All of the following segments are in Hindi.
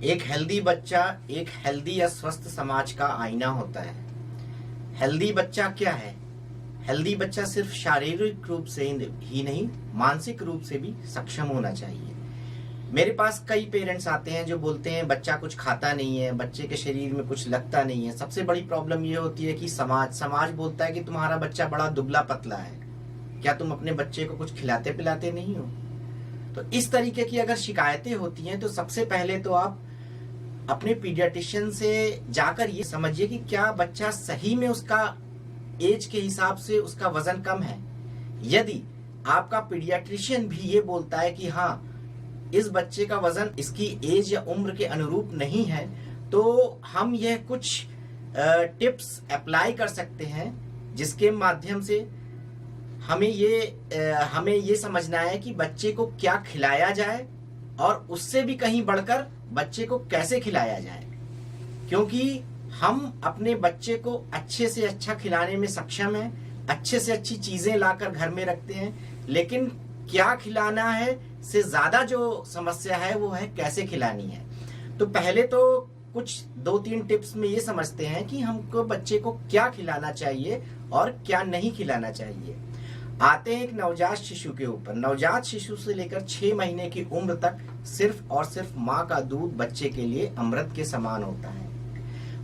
एक हेल्दी बच्चा एक हेल्दी या स्वस्थ समाज का आईना होता है। हेल्दी बच्चा क्या है? हेल्दी बच्चा सिर्फ शारीरिक रूप से ही नहीं, मानसिक रूप से भी सक्षम होना चाहिए। मेरे पास कई पेरेंट्स आते हैं जो बोलते हैं बच्चा कुछ खाता नहीं है, बच्चे के शरीर में कुछ लगता नहीं है। सबसे बड़ी प्रॉब्लम ये होती है कि समाज बोलता है कि तुम्हारा बच्चा बड़ा दुबला पतला है, क्या तुम अपने बच्चे को कुछ खिलाते पिलाते नहीं हो? तो इस तरीके की अगर शिकायतें होती हैं तो सबसे पहले तो आप अपने पीडियाट्रिशियन से जाकर ये समझिए कि क्या बच्चा सही में उसका एज के हिसाब से उसका वजन कम है। यदि आपका पीडियाट्रिशियन भी ये बोलता है कि हाँ, इस बच्चे का वजन इसकी एज या उम्र के अनुरूप नहीं है, तो हम यह कुछ टिप्स अप्लाई कर सकते हैं जिसके माध्यम से हमें ये समझना है कि बच्चे को क्या खिलाया जाए और उससे भी कहीं बढ़कर बच्चे को कैसे खिलाया जाए। क्योंकि हम अपने बच्चे को अच्छे से अच्छा खिलाने में सक्षम हैं, अच्छे से अच्छी चीजें लाकर घर में रखते हैं, लेकिन क्या खिलाना है से ज्यादा जो समस्या है वो है कैसे खिलानी है। तो पहले तो कुछ 2-3 टिप्स में ये समझते हैं कि हमको बच्चे को क्या खिलाना चाहिए और क्या नहीं खिलाना चाहिए। आते हैं एक नवजात शिशु के ऊपर। नवजात शिशु से लेकर 6 महीने की उम्र तक सिर्फ और सिर्फ माँ का दूध बच्चे के लिए अमृत के समान होता है।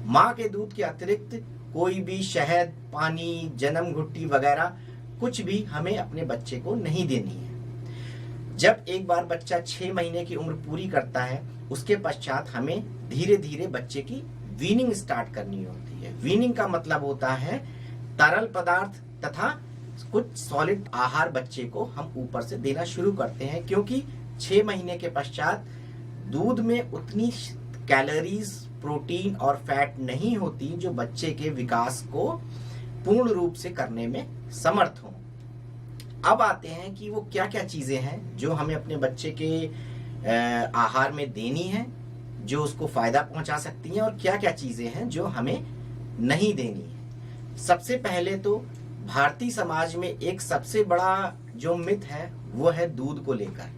माँ के दूध के अतिरिक्त कोई भी शहद, पानी, जन्म घुट्टी वगैरह कुछ भी हमें अपने बच्चे को नहीं देनी है। जब एक बार बच्चा 6 महीने की उम्र पूरी करता है, उसके पश्चात हमें धीरे धीरे बच्चे की वीनिंग स्टार्ट करनी होती है। वीनिंग का मतलब होता है तरल पदार्थ तथा कुछ सॉलिड आहार बच्चे को हम ऊपर से देना शुरू करते हैं, क्योंकि 6 महीने के पश्चात दूध में उतनी कैलोरीज, प्रोटीन और फैट नहीं होती जो बच्चे के विकास को पूर्ण रूप से करने में समर्थ हो। अब आते हैं कि वो क्या क्या चीजें हैं जो हमें अपने बच्चे के आहार में देनी है, जो उसको फायदा पहुंचा सकती हैं, और क्या क्या चीजें हैं जो हमें नहीं देनी है। सबसे पहले तो भारतीय समाज में एक सबसे बड़ा जो मिथ है वो है दूध को लेकर।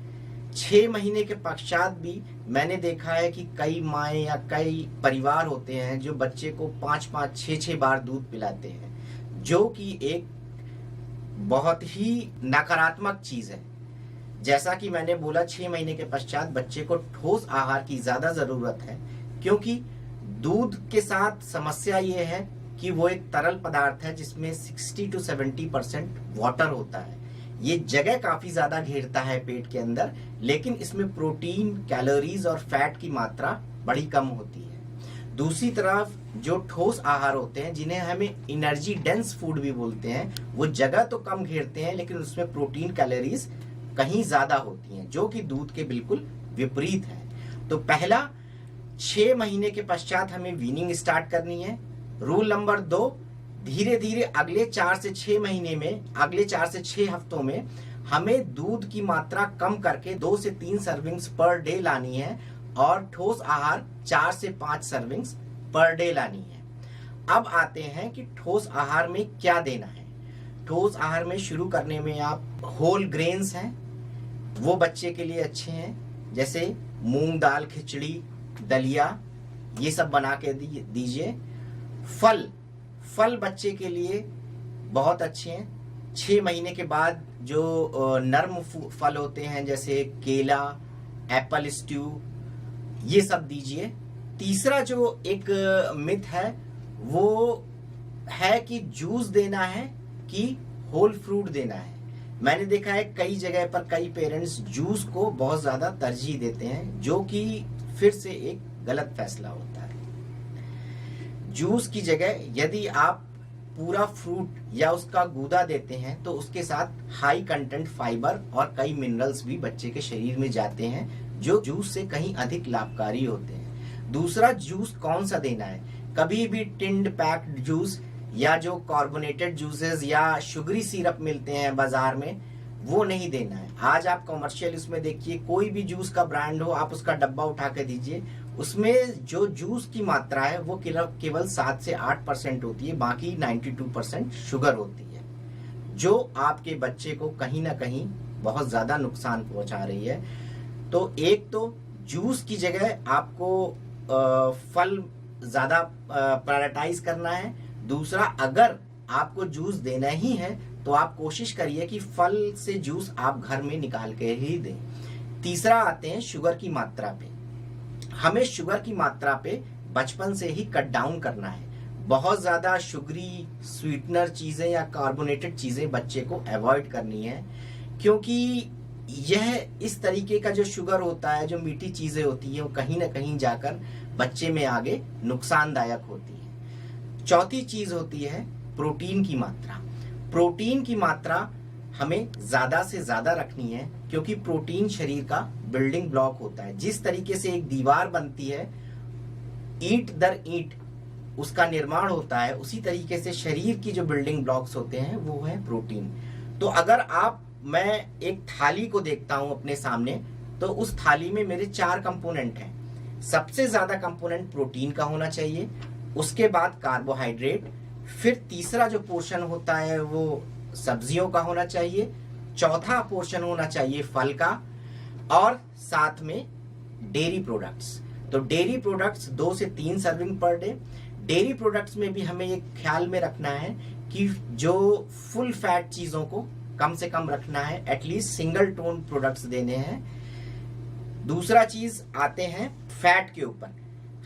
6 महीने के पश्चात भी मैंने देखा है कि कई माएँ या कई परिवार होते हैं जो बच्चे को 5-5, 6-6 बार दूध पिलाते हैं, जो कि एक बहुत ही नकारात्मक चीज है। जैसा कि मैंने बोला, 6 महीने के पश्चात बच्चे को ठोस आहार की ज्यादा जरूरत है, क्योंकि दूध के साथ समस्या ये है कि वो एक तरल पदार्थ है जिसमें 60 to 70% वाटर होता है। ये जगह काफी ज्यादा घेरता है पेट के अंदर, लेकिन इसमें प्रोटीन, कैलोरीज और फैट की मात्रा बड़ी कम होती है। दूसरी तरफ जो ठोस आहार होते हैं, जिन्हें हमें एनर्जी डेंस फूड भी बोलते हैं, वो जगह तो कम घेरते हैं लेकिन उसमें प्रोटीन, कैलोरीज कहीं ज्यादा होती हैं, जो कि दूध के बिल्कुल विपरीत है। तो पहला, 6 महीने के पश्चात हमें वीनिंग स्टार्ट करनी है। रूल नंबर 2, धीरे धीरे अगले 4 से 6 महीने में, अगले 4 से 6 हफ्तों में हमें दूध की मात्रा कम करके 2 से 3 सर्विंग्स पर डे लानी है और ठोस आहार 4 से 5 सर्विंग्स पर डे लानी है। अब आते हैं कि ठोस आहार में क्या देना है। ठोस आहार में शुरू करने में आप होल ग्रेन्स हैं वो बच्चे के लिए अच्छे हैं, जैसे मूंग दाल खिचड़ी, दलिया, ये सब बना के दीजिए। फल बच्चे के लिए बहुत अच्छे हैं। 6 महीने के बाद जो नर्म फल होते हैं जैसे केला, एप्पल स्ट्यू, ये सब दीजिए। तीसरा जो एक मिथ है वो है कि जूस देना है कि होल फ्रूट देना है। मैंने देखा है कई जगह पर कई पेरेंट्स जूस को बहुत ज्यादा तरजीह देते हैं, जो कि फिर से एक गलत फैसला होता है। जूस की जगह यदि आप पूरा फ्रूट या उसका गूदा देते हैं तो उसके साथ हाई कंटेंट फाइबर और कई मिनरल्स भी बच्चे के शरीर में जाते हैं, जो जूस से कहीं अधिक लाभकारी होते हैं। दूसरा, जूस कौन सा देना है। कभी भी टिन्ड पैक्ड जूस या जो कार्बोनेटेड जूसेस या शुगरी सिरप मिलते हैं बाजार में, वो नहीं देना है। आज आप कॉमर्शियल उसमें देखिए, कोई भी जूस का ब्रांड हो, आप उसका डब्बा उठा के दीजिए, उसमें जो जूस की मात्रा है वो केवल 7 से 8% होती है, बाकी 92% शुगर होती है, जो आपके बच्चे को कहीं ना कहीं बहुत ज्यादा नुकसान पहुंचा रही है। तो एक तो जूस की जगह आपको फल ज्यादा प्रायोरिटाइज करना है। दूसरा, अगर आपको जूस देना ही है तो आप कोशिश करिए कि फल से जूस आप घर में निकाल के ही दें। तीसरा आते हैं शुगर की मात्रा पे। हमें शुगर की मात्रा पे बचपन से ही कट डाउन करना है। बहुत ज्यादा शुगरी स्वीटनर चीजें या कार्बोनेटेड चीजें बच्चे को अवॉइड करनी है, क्योंकि यह इस तरीके का जो शुगर होता है, जो मीठी चीजें होती है, वो कहीं ना कहीं जाकर बच्चे में आगे नुकसानदायक होती है। चौथी चीज होती है प्रोटीन की मात्रा। प्रोटीन की मात्रा हमें ज्यादा से ज्यादा रखनी है, क्योंकि प्रोटीन शरीर का बिल्डिंग ब्लॉक होता है। जिस तरीके से एक दीवार बनती है, ईंट दर ईंट उसका निर्माण होता है, उसी तरीके से शरीर की जो बिल्डिंग ब्लॉक्स होते हैं वो है प्रोटीन। तो अगर मैं एक थाली को देखता हूं अपने सामने, तो उस थाली में मेरे 4 कंपोनेंट हैं। सबसे ज्यादा कंपोनेंट प्रोटीन का होना चाहिए, उसके बाद कार्बोहाइड्रेट, फिर तीसरा जो पोर्शन होता है वो सब्जियों का होना चाहिए, चौथा पोर्शन होना चाहिए फल का, और साथ में डेयरी प्रोडक्ट्स। तो डेयरी प्रोडक्ट्स 2 से 3 serving per day. Dairy products में भी हमें एक ख्याल में रखना है कि जो फुल फैट चीजों को कम से कम रखना है, एटलीस्ट सिंगल टोन प्रोडक्ट्स देने हैं। दूसरा चीज आते हैं फैट के ऊपर।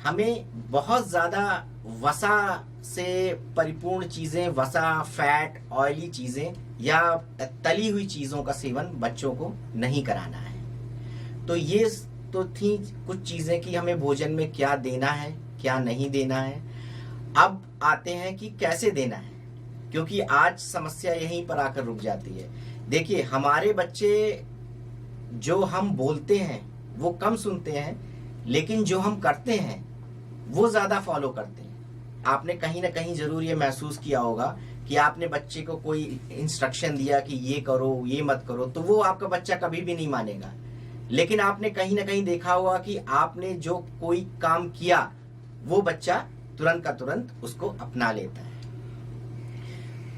हमें बहुत ज्यादा वसा से परिपूर्ण चीजें, वसा, फैट, ऑयली चीजें या तली हुई चीजों का सेवन बच्चों को नहीं कराना है। तो ये तो थी कुछ चीजें कि हमें भोजन में क्या देना है, क्या नहीं देना है। अब आते हैं कि कैसे देना है, क्योंकि आज समस्या यहीं पर आकर रुक जाती है। देखिए, हमारे बच्चे जो हम बोलते हैं वो कम सुनते हैं, लेकिन जो हम करते हैं वो ज्यादा फॉलो करते हैं। आपने कहीं ना कहीं जरूर ये महसूस किया होगा कि आपने बच्चे को कोई इंस्ट्रक्शन दिया कि ये करो, ये मत करो, तो वो आपका बच्चा कभी भी नहीं मानेगा। लेकिन आपने कहीं ना कहीं देखा होगा कि आपने जो कोई काम किया वो बच्चा तुरंत का तुरंत उसको अपना लेता है।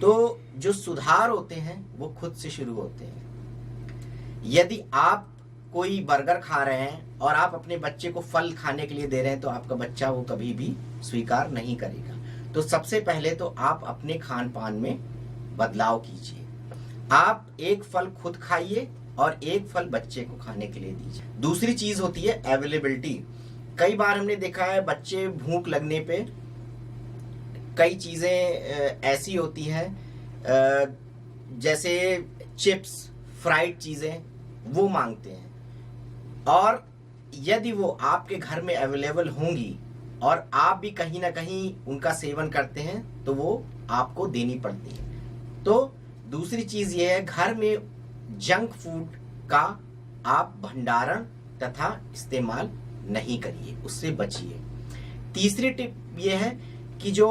तो जो सुधार होते हैं वो खुद से शुरू होते हैं। यदि आप कोई बर्गर खा रहे हैं और आप अपने बच्चे को फल खाने के लिए दे रहे हैं, तो आपका बच्चा वो कभी भी स्वीकार नहीं करेगा। तो सबसे पहले तो आप अपने खान पान में बदलाव कीजिए। आप एक फल खुद खाइए और एक फल बच्चे को खाने के लिए दीजिए। दूसरी चीज होती है अवेलेबिलिटी। कई बार हमने देखा है बच्चे भूख लगने पे कई चीजें ऐसी होती हैं, जैसे चिप्स, फ्राइड चीजें वो मांगते हैं, और यदि वो आपके घर में अवेलेबल होंगी और आप भी कहीं ना कहीं उनका सेवन करते हैं, तो वो आपको देनी पड़ती है। तो दूसरी चीज ये है, घर में जंक फूड का आप भंडारण तथा इस्तेमाल नहीं करिए, उससे बचिए। तीसरी टिप ये है कि जो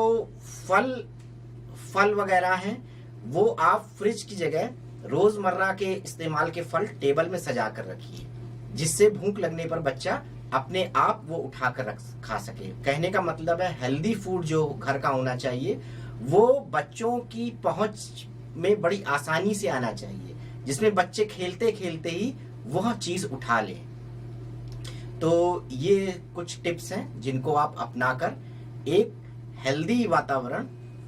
फल वगैरह हैं वो आप फ्रिज की जगह रोजमर्रा के इस्तेमाल के फल टेबल में सजा कर रखिए, जिससे भूख लगने पर बच्चा अपने आप वो उठाकर खा सके। कहने का मतलब है हेल्दी फूड जो घर का होना चाहिए वो बच्चों की पहुंच में बड़ी आसानी से आना चाहिए, जिसमें बच्चे खेलते खेलते ही वह चीज उठा लें। तो ये कुछ टिप्स हैं जिनको आप अपनाकर एक हेल्दी वातावरण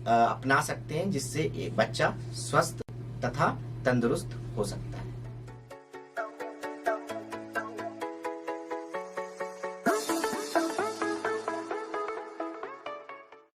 अपना सकते हैं, जिससे एक बच्चा स्वस्थ तथा तंदुरुस्त हो सकता है।